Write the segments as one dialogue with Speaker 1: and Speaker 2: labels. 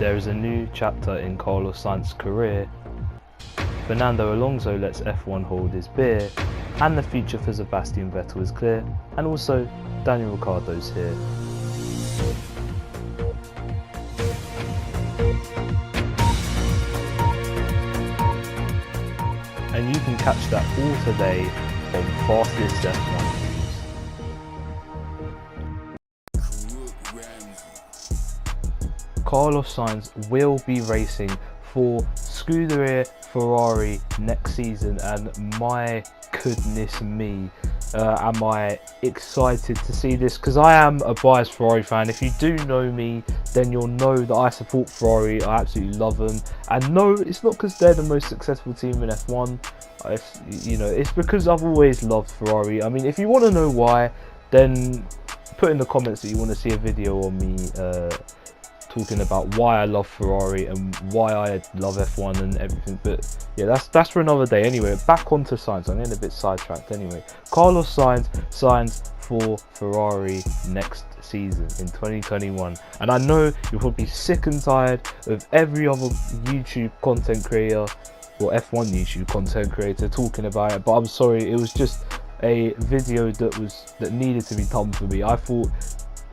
Speaker 1: There is a new chapter in Carlos Sainz's career. Fernando Alonso lets F1 hold his beer, and the future for Sebastian Vettel is clear, and also Daniel Ricciardo's here. And you can catch that all today on Fastest F1 News. Carlos Sainz will be racing for Scuderia Ferrari next season, and my goodness me, am I excited to see this, because I am a biased Ferrari fan. If you do know me, then you'll know that I support Ferrari. I absolutely love them, and no, it's not because they're the most successful team in F1. It's because I've always loved Ferrari. I mean, if you want to know why, then put in the comments that you want to see a video on me talking about why I love Ferrari and why I love F1 and everything. But yeah, that's for another day. Anyway, back onto Sainz. I'm getting a bit sidetracked. Anyway, Carlos Sainz signs for Ferrari next season in 2021, and I know you're probably sick and tired of every other YouTube content creator or F1 YouTube content creator talking about it, but I'm sorry, it was just a video that needed to be done for me. I thought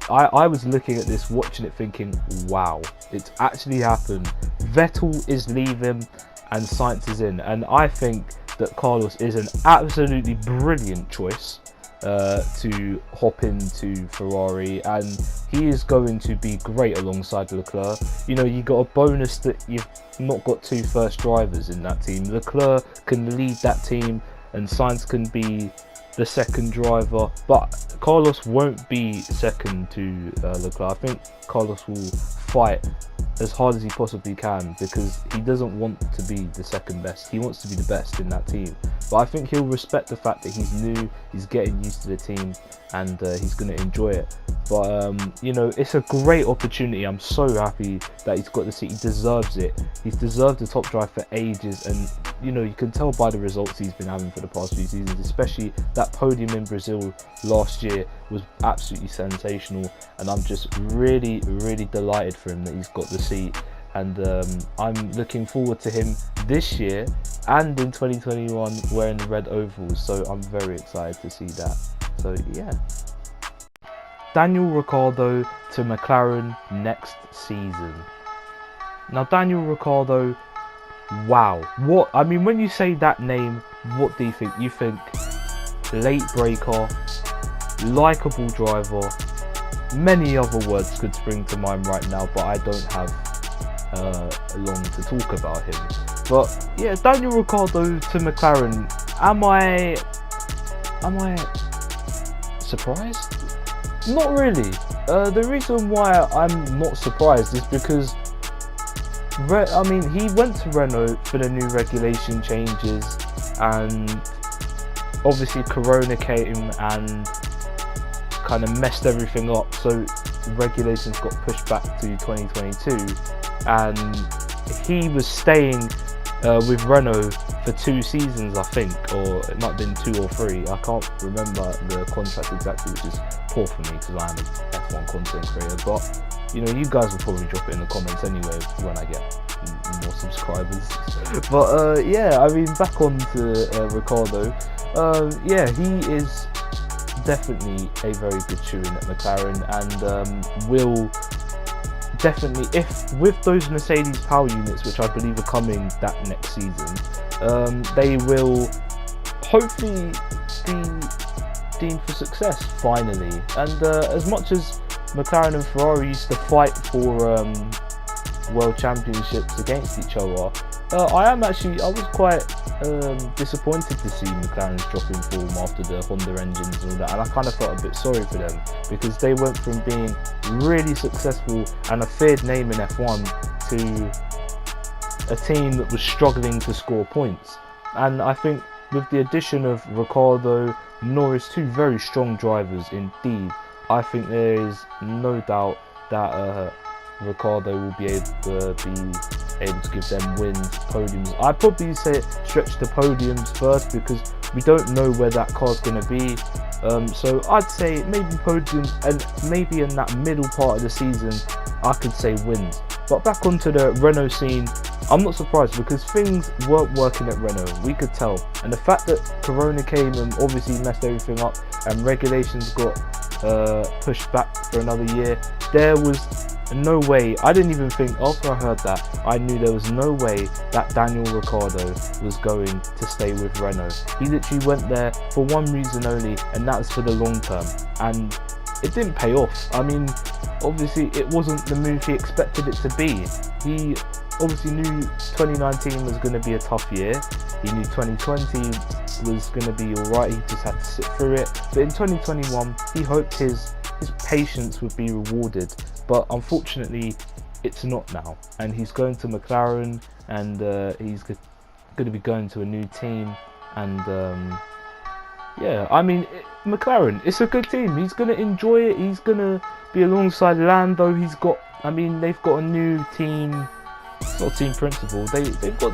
Speaker 1: I was looking at this, watching it, thinking, wow, it's actually happened. Vettel is leaving and Sainz is in, and I think that Carlos is an absolutely brilliant choice to hop into Ferrari, and he is going to be great alongside Leclerc. You know, you got a bonus that you've not got two first drivers in that team. Leclerc can lead that team and Sainz can be the second driver, but Carlos won't be second to Leclerc. I think Carlos will fight as hard as he possibly can, because he doesn't want to be the second best. He wants to be the best in that team. But I think he'll respect the fact that he's new, he's getting used to the team, and he's going to enjoy it. But you know, it's a great opportunity. I'm so happy that he's got the seat. He deserves it. He's deserved the top drive for ages, and you know, you can tell by the results he's been having for the past few seasons, especially that podium in Brazil last year was absolutely sensational, and I'm just really delighted for him that he's got the seat. And I'm looking forward to him this year and in 2021 wearing the red ovals, so I'm very excited to see that. So yeah, Daniel Ricciardo to McLaren next season. Now, Daniel Ricciardo, wow, what, I mean, when you say that name, what do you think? You think late breaker, likeable driver, many other words could spring to mind right now, but I don't have long to talk about him. But yeah, Daniel Ricciardo to McLaren, am I surprised? Not really. The reason why I'm not surprised is because he went to Renault for the new regulation changes, and obviously Corona came and kind of messed everything up, so the regulations got pushed back to 2022, and he was staying with Renault for 2 seasons, I think, or it might have been 2 or 3. I can't remember the contract exactly, which is poor for me because I am an F1 content creator. But you know, you guys will probably drop it in the comments anyway when I get more subscribers. But yeah, I mean, back on to Ricciardo. Yeah, he is definitely a very good shoe-in at McLaren, and will definitely, if with those Mercedes power units, which I believe are coming that next season, they will hopefully be deemed for success finally. And as much as McLaren and Ferrari used to fight for world championships against each other, I was quite disappointed to see McLaren's dropping form after the Honda engines and all that, and I kind of felt a bit sorry for them, because they went from being really successful and a feared name in F1 to a team that was struggling to score points. And I think with the addition of Ricciardo, Norris, 2 very strong drivers indeed, I think there is no doubt that Ricciardo will be able to give them wins, podiums. I'd probably say stretch the podiums first, because we don't know where that car's going to be. So I'd say maybe podiums, and maybe in that middle part of the season I could say wins. But back onto the Renault scene, I'm not surprised because things weren't working at Renault, we could tell. And the fact that Corona came and obviously messed everything up and regulations got pushed back for another year, there was no way, I didn't even think, after I heard that, I knew there was no way that Daniel Ricciardo was going to stay with Renault. He literally went there for one reason only, and that's for the long term. And it didn't pay off. I mean, obviously it wasn't the move he expected it to be. He obviously knew 2019 was going to be a tough year. He knew 2020 was going to be alright, he just had to sit through it. But in 2021, he hoped his patience would be rewarded. But unfortunately, it's not now. And he's going to McLaren, and he's going to be going to a new team. And yeah, I mean, McLaren, it's a good team. He's going to enjoy it. He's going to be alongside Lando. They've got a new team. It's not team principal. They've got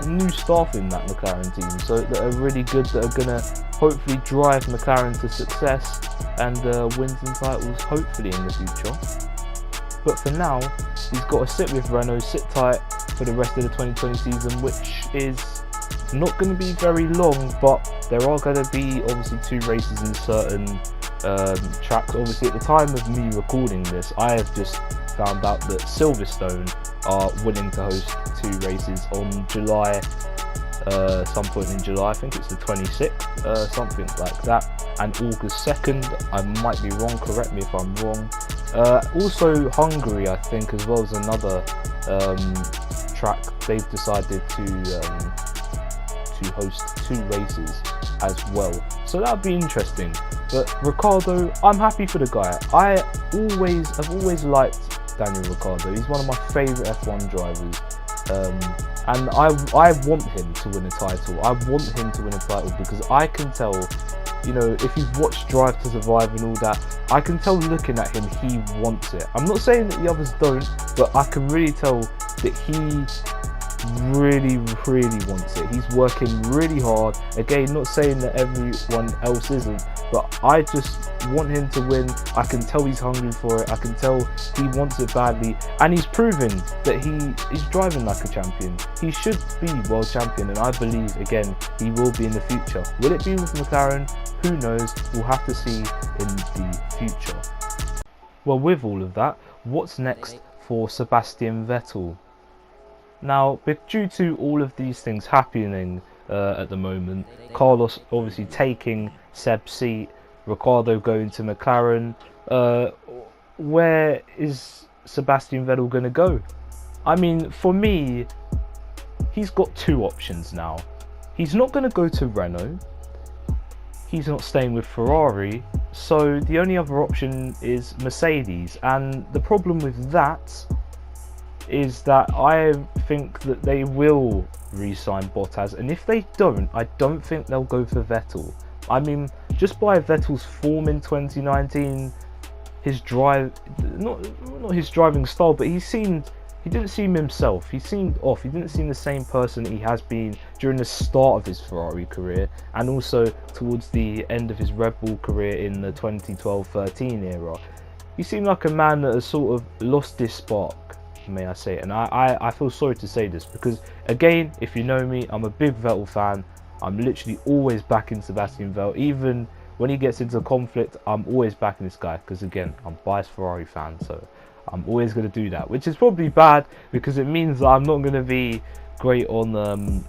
Speaker 1: new staff in that McLaren team, so that are really good, that are gonna hopefully drive McLaren to success and wins and titles hopefully in the future. But for now, he's got to sit with Renault, sit tight for the rest of the 2020 season, which is not going to be very long. But there are going to be obviously 2 races in certain tracks. Obviously, at the time of me recording this, I have just found out that Silverstone are willing to host 2 races on July, some point in July. I think it's the 26th, something like that, and August 2nd. I might be wrong, correct me if I'm wrong. Also Hungary, I think, as well as another track, they've decided to host 2 races as well, so that'd be interesting. But Ricciardo, I'm happy for the guy. I've always liked Daniel Ricciardo. He's one of my favourite F1 drivers, and I want him to win a title. I want him to win a title because I can tell, you know, if you've watched Drive to Survive and all that, I can tell looking at him he wants it. I'm not saying that the others don't, but I can really tell that he really wants it. He's working really hard. Again, not saying that everyone else isn't, but I just want him to win. I can tell he's hungry for it. I can tell he wants it badly, and he's proven that he is driving like a champion. He should be world champion, and I believe again he will be in the future. Will it be with McLaren? Who knows? We'll have to see in the future. Well, with all of that, what's next for Sebastian Vettel? Now, due to all of these things happening at the moment, Carlos obviously taking Seb's seat, Ricciardo going to McLaren, where is Sebastian Vettel going to go? I mean, for me, he's got 2 options now. He's not going to go to Renault, he's not staying with Ferrari, so the only other option is Mercedes. And the problem with that is that I think that they will re-sign Bottas, and if they don't, I don't think they'll go for Vettel. I mean, just by Vettel's form in 2019, his drive, not his driving style, but he didn't seem himself. He seemed off. He didn't seem the same person he has been during the start of his Ferrari career, and also towards the end of his Red Bull career in the 2012-13 era. He seemed like a man that has sort of lost this spark, may I say. And I feel sorry to say this, because again, if you know me, I'm a big Vettel fan. I'm literally always backing Sebastian Vettel. Even when he gets into conflict, I'm always backing this guy, because again, I'm a biased Ferrari fan, so I'm always going to do that, which is probably bad because it means that I'm not going to be great on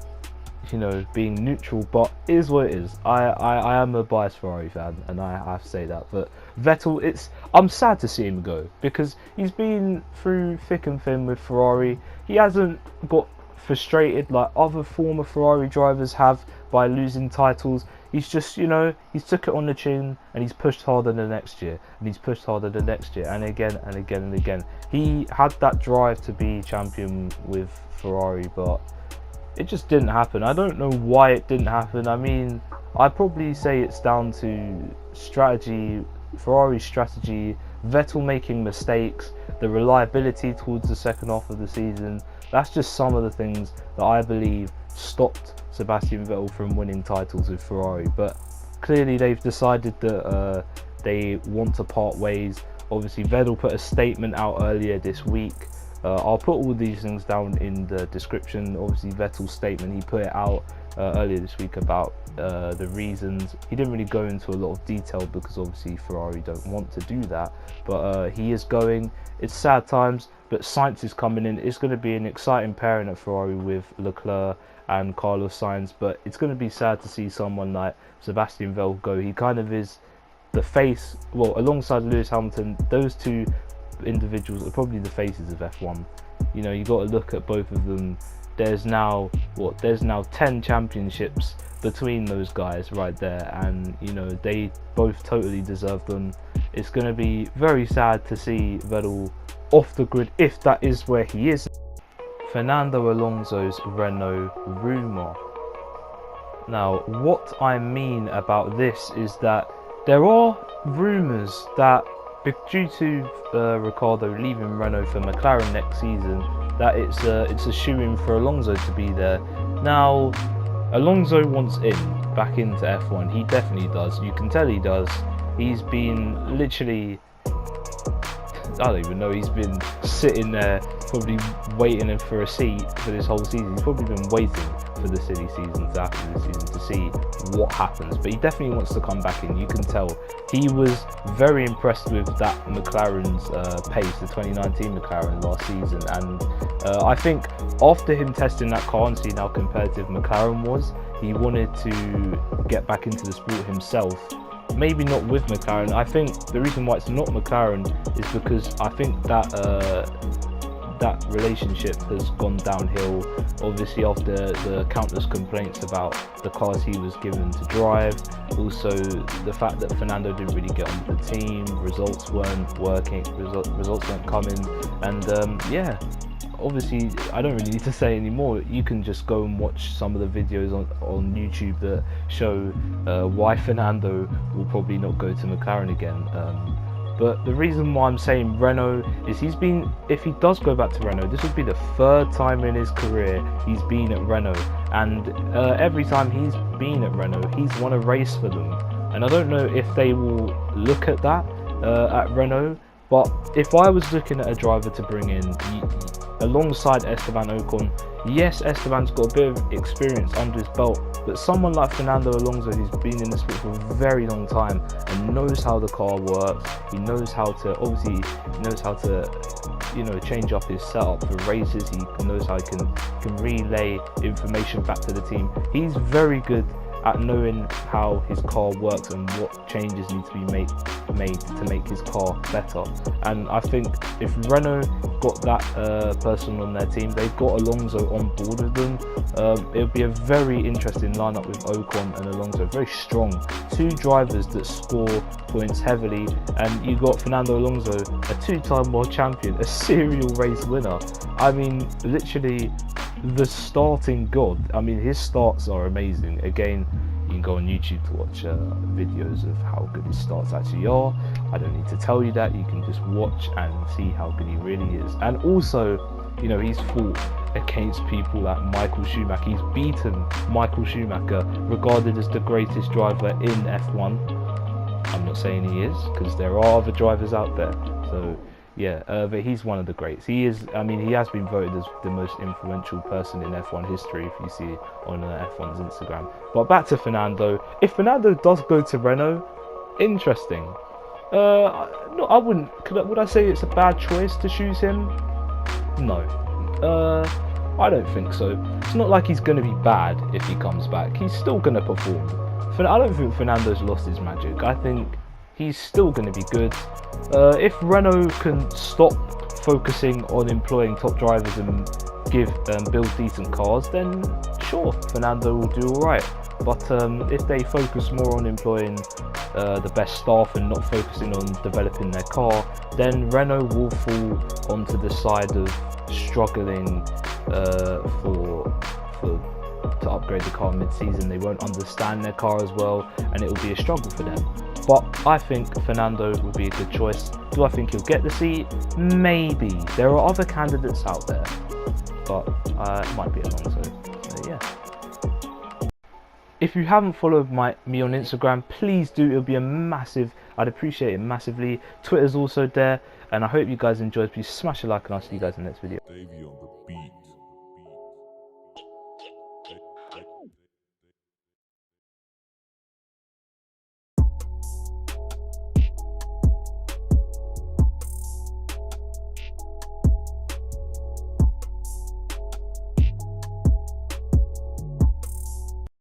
Speaker 1: you know, being neutral, but it is what it is. I am a biased Ferrari fan, and I have to say that. But Vettel, I'm sad to see him go, because he's been through thick and thin with Ferrari. He hasn't got frustrated like other former Ferrari drivers have by losing titles. He's just, you know, he's took it on the chin, and he's pushed harder the next year, and he's pushed harder the next year, and again and again and again. He had that drive to be champion with Ferrari, but it just didn't happen. I don't know why it didn't happen. I mean, I'd probably say it's down to strategy, Ferrari's strategy, Vettel making mistakes, the reliability towards the second half of the season. That's just some of the things that I believe stopped Sebastian Vettel from winning titles with Ferrari. But clearly they've decided that they want to part ways. Obviously, Vettel put a statement out earlier this week I'll put all these things down in the description. Obviously, Vettel's statement, he put it out earlier this week about the reasons. He didn't really go into a lot of detail because obviously Ferrari don't want to do that, but he is going. It's sad times, but Sainz is coming in. It's going to be an exciting pairing at Ferrari with Leclerc and Carlos Sainz, but it's going to be sad to see someone like Sebastian Vettel go. He kind of is the face, well, alongside Lewis Hamilton. Those two individuals are probably the faces of F1. You know, you got to look at both of them. There's now 10 championships between those guys right there, and you know, they both totally deserve them. It's going to be very sad to see Vettel off the grid if that is where he is. Fernando Alonso's Renault rumour. Now, what I mean about this is that there are rumours that due to Ricciardo leaving Renault for McLaren next season, that it's a shoo-in for Alonso to be there. Now, Alonso wants back into F1. He definitely does. You can tell he does. He's been literally, I don't even know, he's been sitting there probably waiting for a seat for this whole season. He's probably been waiting for the silly seasons after this season to see what happens, but he definitely wants to come back in. You can tell he was very impressed with that McLaren's pace, the 2019 McLaren last season, and I think after him testing that car and seeing how competitive McLaren was, he wanted to get back into the sport himself. Maybe not with McLaren. I think the reason why it's not McLaren is because I think that that relationship has gone downhill, obviously after the countless complaints about the cars he was given to drive. Also the fact that Fernando didn't really get on with the team, results weren't working, results weren't coming, and yeah, obviously I don't really need to say anymore. You can just go and watch some of the videos on YouTube that show why Fernando will probably not go to McLaren again. But the reason why I'm saying Renault is if he does go back to Renault, this would be the third time in his career he's been at Renault, and every time he's been at Renault, he's won a race for them. And I don't know if they will look at that at Renault, but if I was looking at a driver to bring in alongside Esteban Ocon, yes, Esteban's got a bit of experience under his belt, but someone like Fernando Alonso, who's been in the sport for a very long time and knows how the car works, he knows how to, you know, change up his setup for races, he knows how he can relay information back to the team. He's very good at knowing how his car works and what changes need to be made to make his car better. And I think if Renault got that person on their team, they've got Alonso on board with them, it'll be a very interesting lineup with Ocon and Alonso, very strong, two drivers that score points heavily, and you got Fernando Alonso, a two-time world champion, a serial race winner. I mean, literally the starting god. I mean, his starts are amazing. Again, you can go on YouTube to watch videos of how good his starts actually are. I don't need to tell you that. You can just watch and see how good he really is. And also, you know, he's fought against people like Michael Schumacher. He's beaten Michael Schumacher, regarded as the greatest driver in F1. I'm not saying he is, because there are other drivers out there. So yeah, but he's one of the greats. He is, I mean, he has been voted as the most influential person in F1 history, if you see on F1's Instagram. But back to Fernando. If Fernando does go to Renault, interesting. No, I wouldn't. Would I say it's a bad choice to choose him? No. I don't think so. It's not like he's going to be bad if he comes back. He's still going to perform. I don't think Fernando's lost his magic. I think he's still going to be good. If Renault can stop focusing on employing top drivers and build decent cars, then sure, Fernando will do alright. But if they focus more on employing the best staff and not focusing on developing their car, then Renault will fall onto the side of struggling to upgrade the car mid-season. They won't understand their car as well, and it will be a struggle for them. But I think Fernando would be a good choice. Do I think he'll get the seat? Maybe. There are other candidates out there, but it might be Alonso. Yeah. If you haven't followed me on Instagram, please do. It'll be a massive, I'd appreciate it massively. Twitter's also there. and I hope you guys enjoyed. Please smash a like, and I'll see you guys in the next video.
Speaker 2: Davey on the beat.